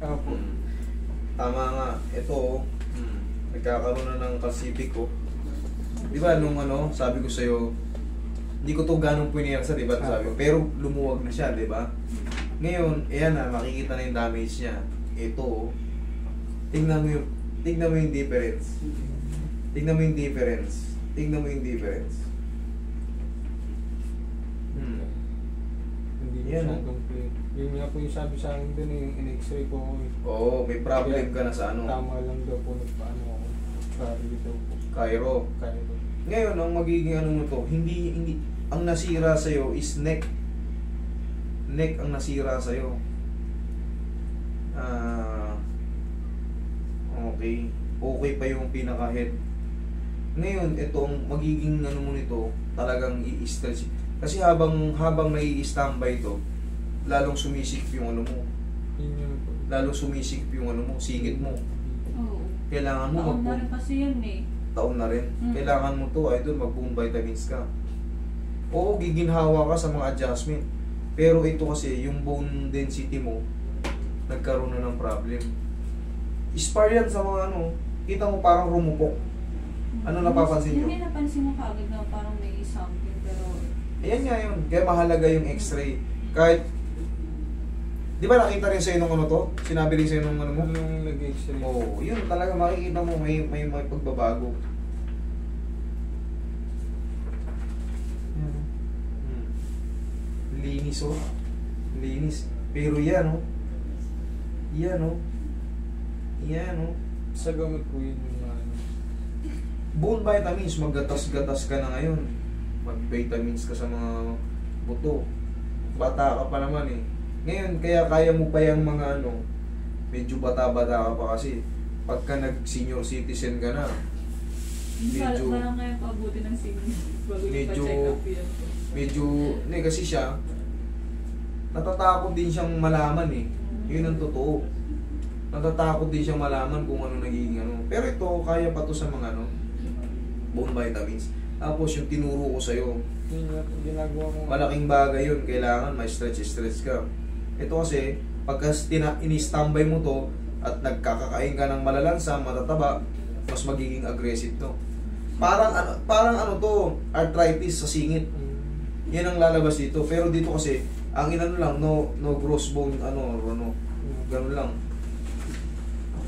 Opo. Tama nga, ito, nagkakaroon na ng kalsibik ko. Di ba, nung ano, sabi ko sa'yo, hindi ko to ganong punyersa, di ba? Sabi ko, pero lumuwag na siya, di ba? Ngayon, ayan na, makikita na yung damage niya. Ito, tingnan mo yung difference. Tingnan mo yung difference. Tingnan mo yung difference. Hindi Yan, masyadong clear. Yun nga po yung sabi sa akin dun, yung in-x-ray ko. Oo, may problem ka na sa ano. Tama lang daw po, nagpaano ako. Sorry daw po. Cairo. Cairo. Ngayon, ang magiging ano mo to, hindi, ang nasira sa'yo is neck. Neck ang nasira sa'yo. Okay. Okay pa yung pinaka-head. Ngayon, itong magiging ano mo nito, talagang i-stretch. Kasi habang nai-standby ito, lalong sumisikip yung ano mo. Yun yun po. Lalong sumisikip yung ano mo, singit mo. Oo. Kailangan mo Taon na rin kasi yan eh. taon na rin. Kailangan mo to, idol, mag-bone vitamins ka. Oo, giginhawa ka sa mga adjustment. Pero ito kasi, yung bone density mo, nagkaroon na ng problem. Spar yan sa mga ano, kita mo parang rumupok. Ano napapansin nyo? Hindi napansin mo kaagad na parang may something, pero... Ayan nga yun. Kaya mahalaga yung x-ray. Kahit, di ba nakita rin sa'yo nung ano to? Sinabi rin sa'yo nung ano mo? Nung nag-x-ray. Oo, yun talaga makikita mo may pagbabago. Linis oh. Linis. Pero yan oh. Yan oh. Yan oh. Sa gamot po yun yung ano. Bone vitamins, maggatas-gatas ka na ngayon. Mag-vitamins ka sa mga buto. Bata ka pa naman eh. Ngayon, kaya mo pa yung mga ano, medyo bata-bata ka pa kasi. Pagka nag-senior citizen ka na, medyo... Parang kaya pabuti ng senior. Bago yung pa-check up yan. Medyo, hindi kasi siya, natatakot din siyang malaman eh. Yun ang totoo. Natatakot din siyang malaman kung ano nagiging ano. Pero ito, kaya pa to sa mga ano, bone vitamins. Tapos yung tinuro ko sa'yo, Yun yung ginagawa mo. malaking bagay yun. Kailangan may stretch ka. Ito kasi, pagka ini-standby mo to, at nagkakakain ka ng malalansa, matataba, mas magiging aggressive to. Parang ano to, arthritis sa singit. Yan ang lalabas dito. Pero dito kasi, ang inano lang, no gross bone, ganun lang.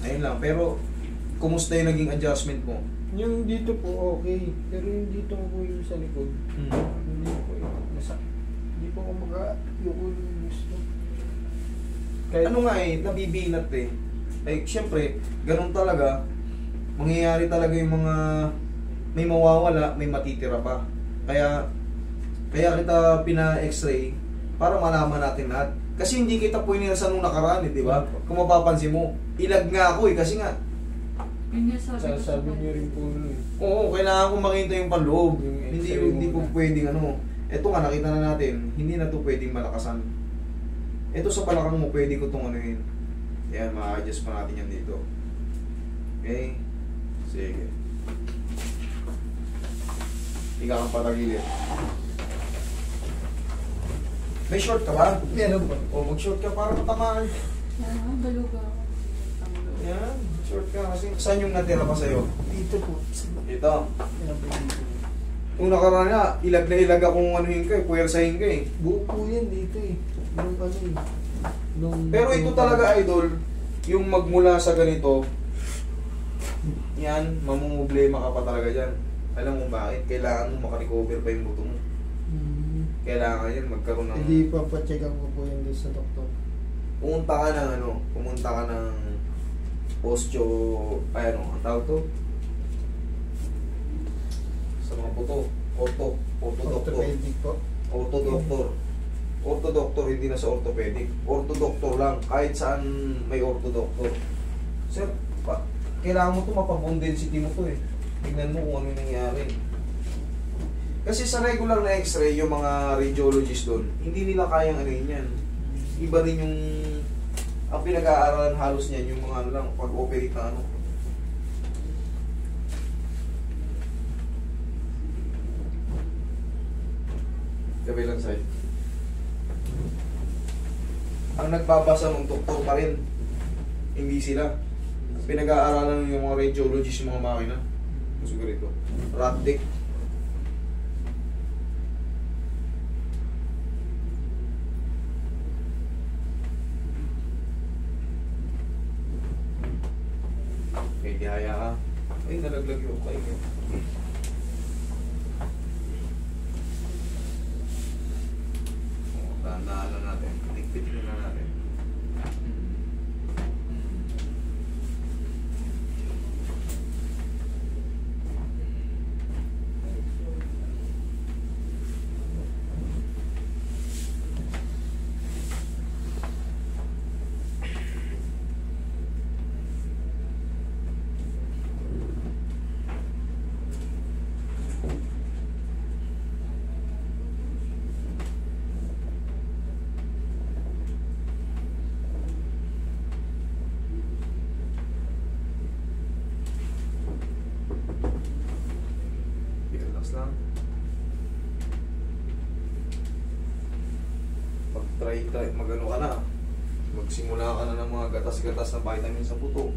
Ayun lang. Pero, kumusta yung naging adjustment mo? Yung dito po okay, pero yung dito po yung sa likod, hindi po yung hindi po kumaga yung gusto. Kahit, Ano nga eh, nabibinat eh. Like, syempre, ganun talaga, mangyayari talaga yung mga, may mawawala, may matitira pa. Kaya kita pina-x-ray, para malaman natin lahat. Kasi hindi kita puinirsa nung nakaraan eh, di ba? Kung mapapansin mo, ilag nga ako eh, kasi nga, Yun nga sabi ko sa sasabi niyo rin po nun eh. oo, kailangan ko makita yung panloob. Yung Hindi X-ray hindi po muna. pwedeng ano. Ito nga, nakita na natin, hindi na to pwedeng malakasan. Ito sa balakang mo, pwede ko itong ano yun. Ayan, ma-adjust pa natin yan dito. Okay? Sige. Higa kang patagilid. May short ka ba? Meron po. O, mag-short ka para matamaan. baluga. Yan, short ka kasi. Saan yung natira pa sa'yo? Dito po. Ito. Meron po dito. Nung nakaraan na ilag akong anuhin ka eh, puwersahin ka eh. Buo po yan dito eh. Nung ano eh. Pero ito talaga idol, yung magmula sa ganito, yan, mamumblema ka pa talaga dyan. Alam mo bakit? Kailangan mo makarecover pa yung buto mo. Kailangan yan, magkaroon ng... Hindi pa pa-check up ko po yan doon sa doktor. Pumunta ka ng ang tawag to? Sa mga buto, ortho doctor. Orthopedic po. Ortho doctor. Ortho doctor, hindi na sa orthopedic. Ortho doctor lang, kahit saan may ortho doctor. Sir, kailangan mo to mapabone density mo to eh. Tingnan mo kung ano yung nangyari. Kasi sa regular na x-ray, yung mga radiologist doon, hindi nila kayang ano yun yan. Iba rin yung, ang pinag-aaralan halos niyan, yung mga ano lang, pag-operate na ano. Kabilang side. Ang nagbabasa ng doktor pa rin. Hindi sila. Pinag-aaralan yung mga radiologists yung mga makina. Gusto ko rito. Raddick. Okay, tihaya ka. Ay, nalaglag yung kain yun. Tandaan na natin. Tikpitin na natin. Relax lang. Pag-try magano ka na. Magsimula ka na ng mga gatas-gatas na vitamin sa buto.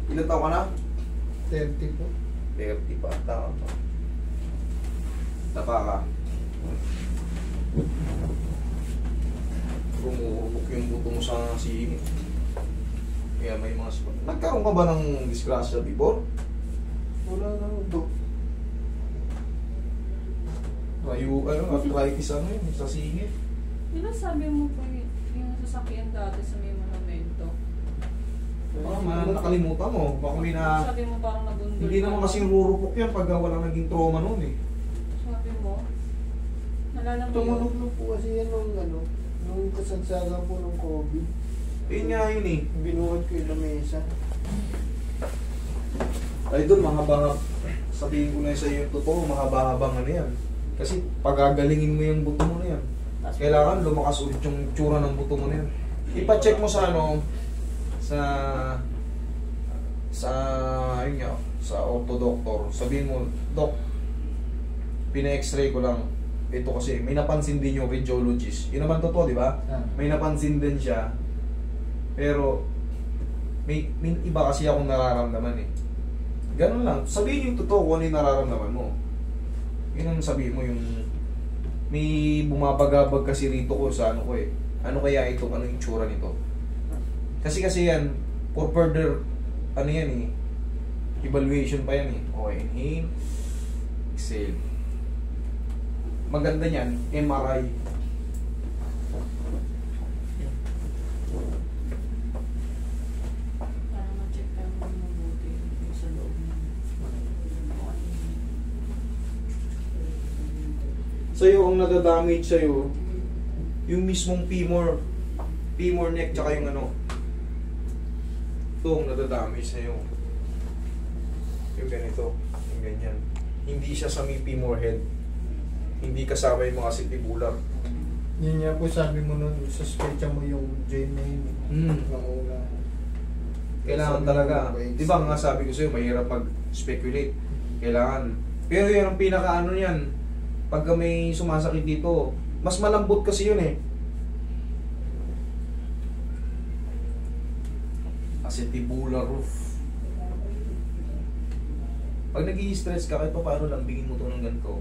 Ilan taon ka na? 30 po. 30 pa. Tama. Tapa ka. Rumurupok yung buto mo sa singit. Kaya may mga spot. Nagkaroon ka ba ng disgrasya before? Wala na po. Arthritis ano yun, sa singit. Di ba sabi mo po yung sasakyan dati sa may monumento? Baka nakalimutan mo. Baka may na... Sabi mo parang nabundol. Hindi naman kasi rurupok yan pag walang naging trauma noon eh. Sabi mo? Nalala mo Tumunog yun? na po kasi yan nung kasagsagan po ng COVID. Yun nga yun eh. Binuhat ko yung lamesa. Ay doon, mahaba. Sabihin ko na sa iyo yung totoo, mahaba-habang ano yan. Kasi pagagalingin mo yung buto mo na yan. Kailangan lumakas ulit yung tsura ng buto mo na yan. Ipa-check mo sa yun nga, sa orthodoctor. Sabihin mo, Doc, pina-x-ray ko lang. Ito kasi, may napansin din yung radiologist. Yun naman totoo, di ba? May napansin din siya. Pero, may iba kasi akong nararamdaman eh. Ganun lang. Sabihin yung totoo kung ano yung nararamdaman mo. Yun ang sabihin mo yung may bumabagabag kasi rito ko sa ano ko eh. Ano kaya ito? Ano yung tsura nito? Kasi yan, for further, ano yan eh, evaluation pa yan eh. Okay, inhale, exhale. Maganda niyan, MRI. Para ma-check tayo mo mabuti yung sa loob mo. Sa'yo, ang nadadamage sa'yo, yung mismong femur neck, tsaka yung ano, ito ang nadadamage sa'yo. Yung ganito, yung ganyan. Hindi siya sa may femur head. Hindi kasama yung mga sitibular. Yun nga po sabi mo nun, suspecha mo yung joint na yun. Ng una. Kailangan talaga. Di ba nga sabi ko sa'yo, mahirap mag-speculate. Kailangan. Pero yan ang pinaka-ano yan. Pagka may sumasakit dito, mas malambot kasi yun eh. Acetibular roof. Pag nag-i-stress ka, kahit pa paano lambingin mo to ng ganito.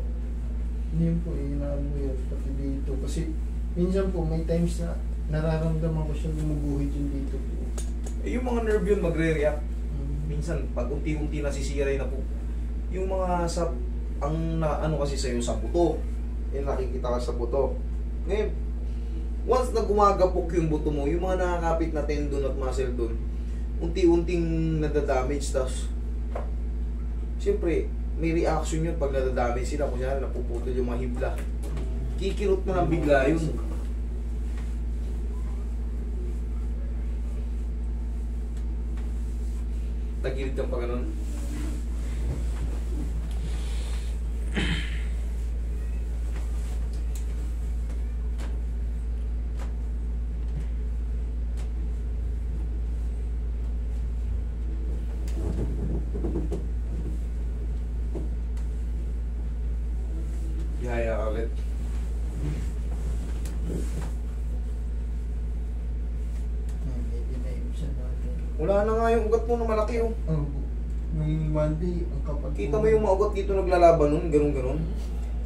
Hindi po, inaano mo yan pati dito. Kasi minsan po, may times na nararamdaman ko siya gumuguhit yung dito po. Eh, yung mga nerve yun magre-react. Minsan, pag unti-unti nasisira na po. Yung mga sa, ang ano kasi sa'yo sa buto. Yung nakikita ka sa buto. Ngayon, once na gumagapok yung buto mo, yung mga nakakapit na tendon at muscle dun, unti-unting nadadamage. Tapos, siyempre, may reaction yun pag nadadamage sila. Kung saan, napuputol yung mga hibla. Kikirot mo ng bigla yun. Tagilid kang pa ganun. Yaya ulit. May dinaim siya natin. Wala na nga yung ugat mo na malaki oh. Opo. May Monday, ang kapag... Kita mo yung mga ugat dito naglalaban nun, ganun-ganun.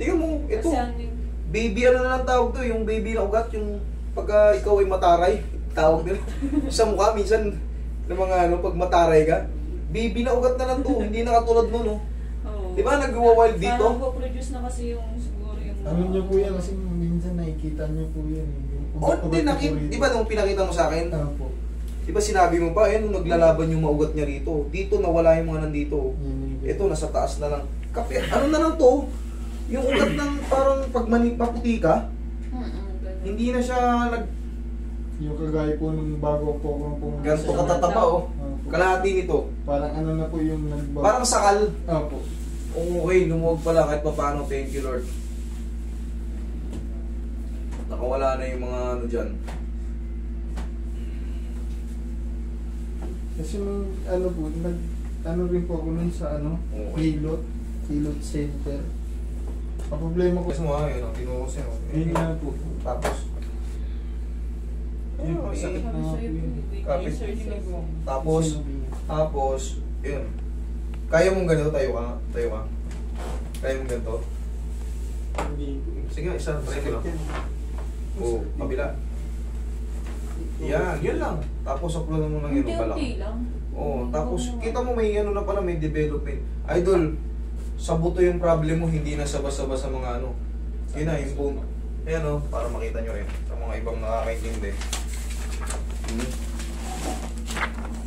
Tingnan mo, ito. Kasi ano yung... Baby ano na lang tawag to, yung baby na ugat, yung pagka ikaw ay mataray, tawag nila. Sa mukha, minsan, ng mga ano, pag mataray ka, baby na ugat na lang to, hindi na katulad nun, no? Oo. Di ba nagwa-wild dito? Parang po-produce na kasi yung siguro yung... Ano niyo po yan kasi minsan nakikita niyo po yan. Oh, di ba nung pinakita mo sa akin? Opo. Di ba sinabi mo pa, ayan, nung naglalaban yung mga ugat niya rito. Dito, nawala yung mga nandito. Ito, nasa taas na lang. Kape, ano na lang to? Yung ugat ng parang pag maputi ka, ganun. hindi na siya Yung kagaya po nung bago po akong pumunta. ganito katataba, oh. Opo. Kalahati nito. Parang ano na po yung nagbago. Parang sakal. Opo. Okay, lumuwag pala kahit pa paano. Thank you, Lord. Nakawala na yung mga ano dyan. Kasi nung ano po, ano rin po ako nun sa ano, Okay. Hilot Center. Ang problema ko, Kasi mo ha, yun ang tinukos yun. yun nga po. Tapos, Yun, ayun, sakit na nga po yun. Kapit. Tapos, Tapos, yun. Kaya mong ganito, tayo ka. Tayo ka. Kaya mong ganito. Hindi po. Sige, isa, try mo lang. Sakit yan. Oo, kabila. Yan, yun lang. Tapos, upload mo lang yun, balak. unti-unti lang. Oo, tapos kita mo may ano na pala, may development. Idol, sa buto yung problem mo, hindi na sabas-sabas sa mga ano. Yun na, yung bone. Ayan o, para makita nyo rin. Sa mga ibang nakakaintindi.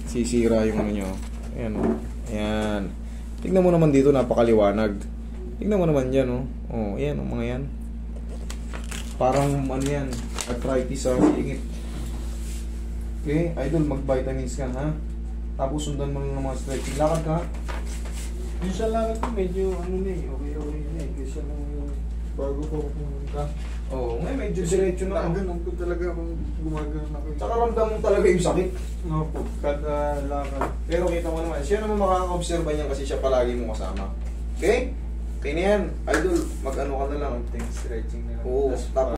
Sisira yung ano nyo. Ayan o. Ayan. Tignan mo naman dito, napakaliwanag. Tignan mo naman yan o. Oh, ayan o, mga yan. Parang ano yan, arthritis sa singit. Okay, idol, mag-vitamins ka ha. Tapos sundan mo lang ng mga stretching. Lakad ka. Minsan lang ito, medyo ano na eh, okay na eh. Kasi nung bago po ako pumunta. Oo, ngayon medyo diretso na. Ganun po talaga akong gumagano ako. Tsaka ramdam mo talaga yung sakit. Nga po, kada lakad. Pero kita mo naman, siya naman makaka-observe niyan kasi siya palagi mo kasama. Okay? Kaya na yan, idol, mag-ano ka na lang. Stretching na lang. Oo, Tas tapos